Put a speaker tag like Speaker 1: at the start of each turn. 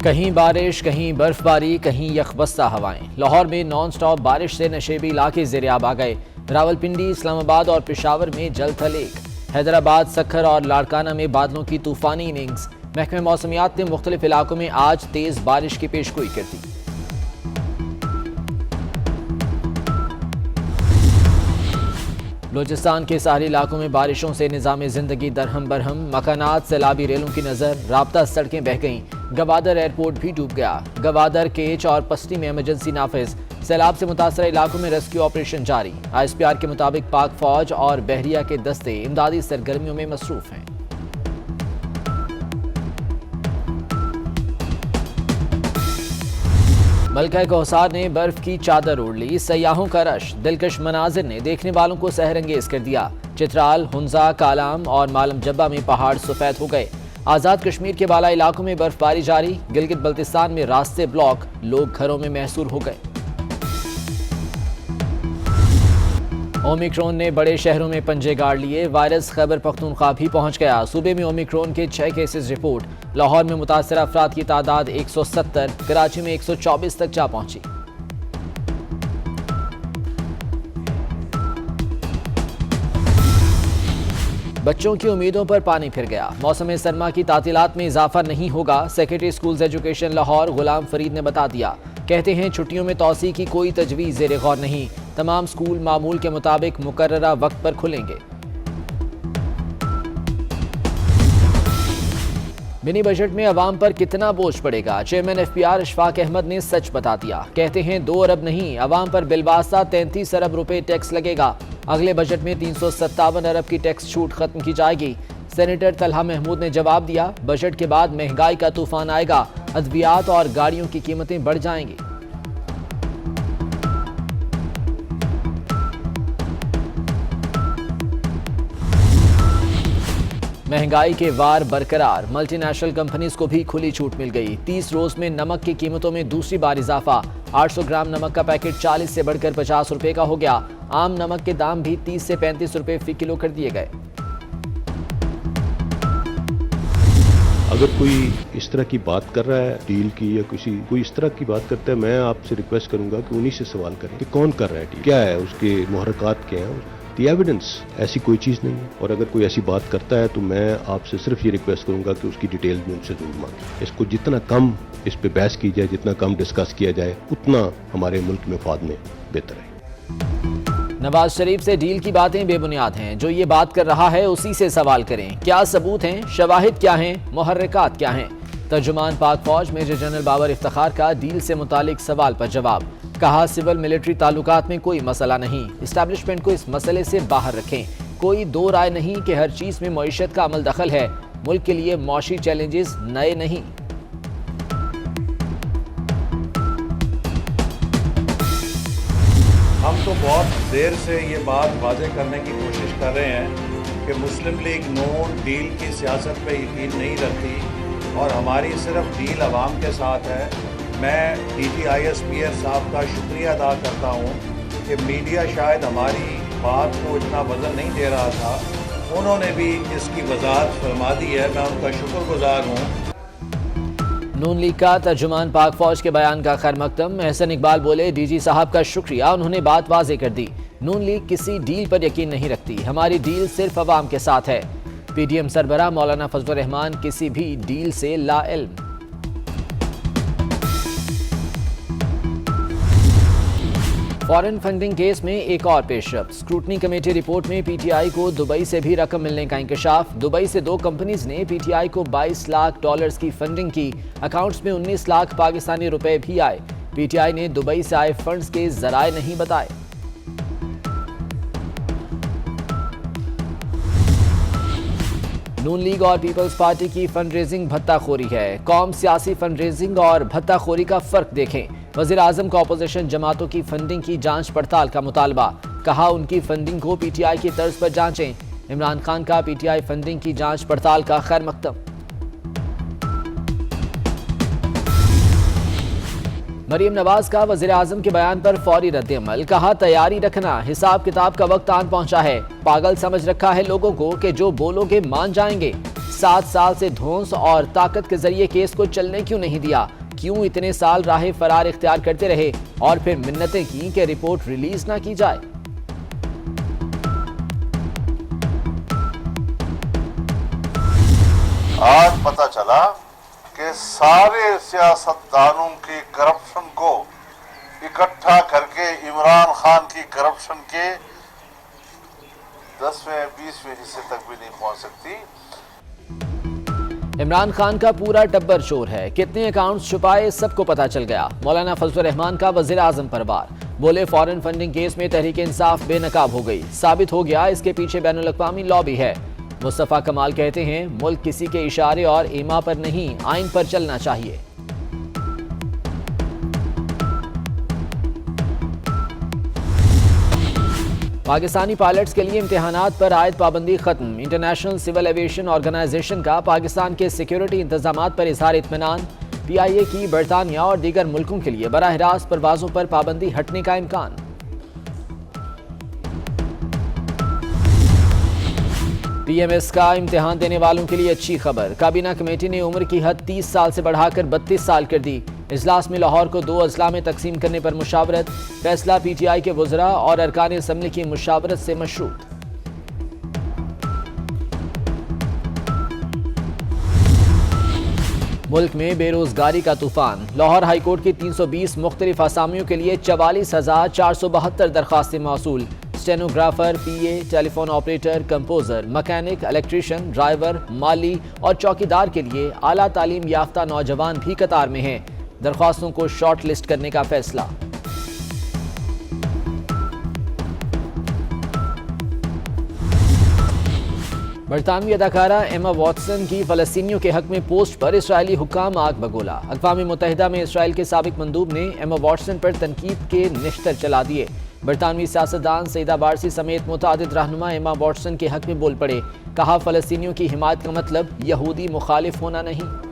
Speaker 1: کہیں بارش، کہیں برف باری، کہیں یخبستہ ہوائیں۔ لاہور میں نان سٹاپ بارش سے نشیبی علاقے زیر آب آ گئے۔ راولپنڈی، اسلام آباد اور پشاور میں جل تھل ایک۔ حیدرآباد، سکھر اور لاڑکانہ میں بادلوں کی طوفانی اننگز۔ محکمہ موسمیات نے مختلف علاقوں میں آج تیز بارش کی پیشگوئی کر دی۔ بلوچستان کے ساحلی علاقوں میں بارشوں سے نظام زندگی درہم برہم۔ مکانات، سیلابی ریلوں کی نظر، رابطہ سڑکیں بہہ گئیں۔ گوادر ایئرپورٹ بھی ڈوب گیا۔ گوادر، کیچ اور پسٹی میں ایمرجنسی نافذ۔ سیلاب سے متاثرہ علاقوں میں ریسکیو آپریشن جاری۔ آئی ایس پی آر کے مطابق پاک فوج اور بحریہ کے دستے امدادی سرگرمیوں میں مصروف ہیں۔ ملکہ کوثر نے برف کی چادر اوڑھ لی۔ سیاحوں کا رش، دلکش مناظر نے دیکھنے والوں کو سحر انگیز کر دیا۔ چترال، ہنزا، کالام اور مالم جبہ میں پہاڑ سفید ہو گئے۔ آزاد کشمیر کے بالائی علاقوں میں برف باری جاری۔ گلگت بلتستان میں راستے بلاک، لوگ گھروں میں محصور ہو گئے۔ اومیکرون نے بڑے شہروں میں پنجے گاڑ لیے۔ وائرس خیبر پختونخوا بھی پہنچ گیا۔ صوبے میں اومیکرون کے 6 کیسز رپورٹ۔ لاہور میں متاثرہ افراد کی تعداد 170، کراچی میں 124 تک جا پہنچی۔ بچوں کی امیدوں پر پانی پھر گیا۔ موسم سرما کی تعطیلات میں اضافہ نہیں ہوگا، secretary schools education Lahore Ghulam Farid نے بتا دیا۔ کہتے ہیں چھٹیوں میں توسیع کی کوئی تجویز زیر غور نہیں، تمام اسکول معمول کے مطابق مقررہ وقت پر کھلیں گے۔ منی بجٹ میں عوام پر کتنا بوجھ پڑے گا؟ Chairman F B R Ashfaq Ahmed نے سچ بتا دیا۔ کہتے ہیں 2 ارب نہیں، عوام پر بالواسطہ 33 ارب روپے ٹیکس لگے گا۔ اگلے بجٹ میں 357 ارب کی ٹیکس چھوٹ ختم کی جائے گی۔ سینیٹر طلحہ محمود نے جواب دیا، بجٹ کے بعد مہنگائی کا طوفان آئے گا، ادویات اور گاڑیوں کی قیمتیں بڑھ جائیں گی۔ مہنگائی کے وار برقرار، ملٹی نیشنل کمپنیز کو بھی کھلی چھوٹ مل گئی۔ 30 روز میں نمک کی قیمتوں میں دوسری بار اضافہ۔ 800 گرام نمک کا پیکٹ 40 سے بڑھ کر 50 روپے کا ہو گیا۔ عام نمک کے دام بھی 30 سے 35 روپے فی کلو کر دیے گئے۔
Speaker 2: اگر کوئی اس طرح کی بات کر رہا ہے ڈیل کی یا کوئی اس طرح کی بات کرتا ہے، میں آپ سے ریکویسٹ کروں گا کہ انہی سے سوال کریں کہ کون کر رہا ہے ڈیل، کیا ہے اس کے محرکات کیا ہیں، دی ایویڈنس۔ ایسی کوئی چیز نہیں ہے، اور اگر کوئی ایسی بات کرتا ہے تو میں آپ سے صرف یہ ریکویسٹ کروں گا کہ اس کی ڈیٹیل میں ان سے ضرور مانگیں۔ اس کو جتنا کم اس پہ بحث کی جائے، جتنا کم ڈسکس کیا جائے، اتنا ہمارے ملک میں مفاد میں بہتر ہے۔
Speaker 1: نواز شریف سے ڈیل کی باتیں بے بنیاد ہیں، جو یہ بات کر رہا ہے اسی سے سوال کریں۔ کیا ثبوت ہیں، شواہد کیا ہیں، محرکات کیا ہیں؟ ترجمان پاک فوج میجر جنرل بابر افتخار کا ڈیل سے متعلق سوال پر جواب۔ کہا، سول ملٹری تعلقات میں کوئی مسئلہ نہیں، اسٹیبلشمنٹ کو اس مسئلے سے باہر رکھیں۔ کوئی دو رائے نہیں کہ ہر چیز میں معیشت کا عمل دخل ہے۔ ملک کے لیے معاشی چیلنجز نئے نہیں۔
Speaker 3: ہم تو بہت دیر سے یہ بات واضح کرنے کی کوشش کر رہے ہیں کہ مسلم لیگ نون ڈیل کی سیاست پہ یقین نہیں رکھتی اور ہماری صرف ڈیل عوام کے ساتھ ہے۔ میں D G I S P R صاحب کا شکریہ ادا کرتا ہوں کہ میڈیا شاید ہماری بات کو اتنا وزن نہیں دے رہا تھا، انہوں نے بھی اس کی وضاحت فرما دی ہے، میں ان کا شکر گزار ہوں۔
Speaker 1: نون لیگ کا ترجمان پاک فوج کے بیان کا خیر مقدم۔ احسن اقبال بولے، ڈی جی صاحب کا شکریہ، انہوں نے بات واضح کر دی۔ نون لیگ کسی ڈیل پر یقین نہیں رکھتی، ہماری ڈیل صرف عوام کے ساتھ ہے۔ پی ڈی ایم سربراہ مولانا فضل الرحمان کسی بھی ڈیل سے لا علم۔ فارن فنڈنگ کیس میں ایک اور پیش رفت۔ اسکروٹنی کمیٹی رپورٹ میں پی ٹی آئی کو دبئی سے بھی رقم ملنے کا انکشاف۔ دبئی سے 2 کمپنیز نے پی ٹی آئی کو $22 لاکھ کی فنڈنگ کی، اکاؤنٹس میں 19 لاکھ پاکستانی روپے بھی آئے۔ پی ٹی آئی نے دبئی سے آئے فنڈز کے ذرائع نہیں بتائے۔ نون لیگ اور پیپلز پارٹی کی فنڈ ریزنگ بھتہ خوری ہے۔ قوم سیاسی فنڈ ریزنگ اور بھتہ خوری کا فرق دیکھیں۔ وزیر اعظم کا اپوزیشن جماعتوں کی فنڈنگ کی جانچ پڑتال کا مطالبہ۔ کہا، ان کی فنڈنگ کو پی ٹی آئی کی طرز پر جانچیں۔ عمران خان کا پی ٹی آئی فنڈنگ کی جانچ پڑتال کا خیر مقدم۔ مریم نواز کا وزیر اعظم کے بیان پر فوری رد عمل۔ کہا، تیاری رکھنا، حساب کتاب کا وقت آن پہنچا ہے۔ پاگل سمجھ رکھا ہے لوگوں کو کہ جو بولو گے مان جائیں گے۔ 7 سال سے دھونس اور طاقت کے ذریعے کیس کو چلنے کیوں نہیں دیا؟ کیوں اتنے سال راہ فرار اختیار کرتے رہے اور پھر منتیں کی کہ رپورٹ ریلیز نہ کی جائے؟
Speaker 4: آج پتہ چلا کہ سارے سیاستدانوں کی کرپشن کو اکٹھا کر کے عمران خان کی کرپشن کے 10ویں 20ویں حصے تک بھی نہیں پہنچ سکتی۔
Speaker 1: عمران خان کا پورا ٹبر چور ہے، کتنے اکاؤنٹس چھپائے سب کو پتہ چل گیا۔ مولانا فضل الرحمان کا وزیر اعظم پر وار، بولے فارن فنڈنگ کیس میں تحریک انصاف بے نقاب ہو گئی، ثابت ہو گیا اس کے پیچھے بین الاقوامی لابی ہے۔ مصطفیٰ کمال کہتے ہیں ملک کسی کے اشارے اور ایما پر نہیں، آئین پر چلنا چاہیے۔ پاکستانی پائلٹس کے لیے امتحانات پر عائد پابندی ختم، انٹرنیشنل سول ایویشن آرگنائزیشن کا پاکستان کے سیکیورٹی انتظامات پر اظہار اطمینان، پی آئی اے کی برطانیہ اور دیگر ملکوں کے لیے براہ راست پروازوں پر پابندی ہٹنے کا امکان۔ پی ایم ایس کا امتحان دینے والوں کے لیے اچھی خبر، کابینہ کمیٹی نے عمر کی حد 30 سال سے بڑھا کر 32 سال کر دی۔ اجلاس میں لاہور کو 2 اضلاع میں تقسیم کرنے پر مشاورت، فیصلہ پی ٹی آئی کے وزراء اور ارکان اسمبلی کی مشاورت سے مشروط۔ ملک میں بے روزگاری کا طوفان، لاہور ہائی کورٹ کی 320 مختلف اسامیوں کے لیے 44,472 درخواستیں موصول، stenographer, P A, telephone operator, composer, mechanic, electrician, driver, مالی اور چوکیدار کے لیے اعلیٰ تعلیم یافتہ نوجوان بھی قطار میں ہیں۔ درخواستوں کو شارٹ لسٹ کرنے کا فیصلہ۔ برطانوی اداکارہ ایما واٹسن کی فلسطینیوں کے حق میں پوسٹ پر اسرائیلی حکام آگ بگولا، اقوام متحدہ میں اسرائیل کے سابق مندوب نے ایما واٹسن پر تنقید کے نشتر چلا دیے۔ برطانوی سیاستدان سیدہ بارسی سمیت متعدد رہنما ایما واٹسن کے حق میں بول پڑے، کہا فلسطینیوں کی حمایت کا مطلب یہودی مخالف ہونا نہیں۔